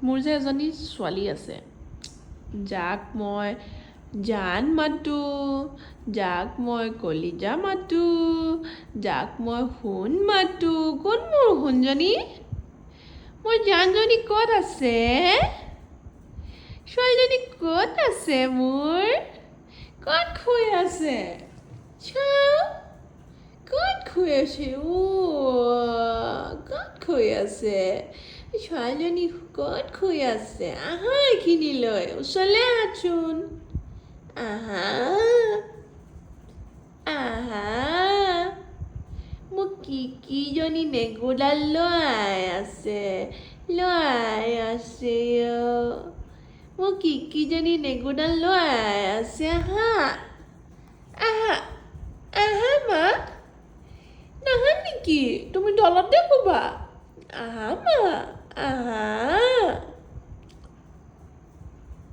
মোৰ যে এজনী ছোৱালী আছে যাক মই জান মাতোঁ, যাক মই কলিজা মাতোঁ, যাক মই সোণ মাতোঁ। ক'ত মোৰ সোণজনী? মোৰ জানজনী ক'ত আছে? ছোৱালীজনী ক'ত আছে মোৰ? ক'ত শুই আছে? চাওঁ, ক'ত শুই আছে? ক'ত শুই আছে? ছোৱালীজনী ক'ত শুই আছে? আহা এইখিনিলৈ, ওচৰলৈ আহাচোন। আহা, আহা। মোক কিকিজনী নেগুৰডাল লৈ আছে, লৈ আছে অ'। মোক কিকিজনী নেগুৰডাল লৈ আছে, আহা, আহা, আহা মা। নাহা নেকি? তুমি তলতে শুবা। আহা মা, আহা।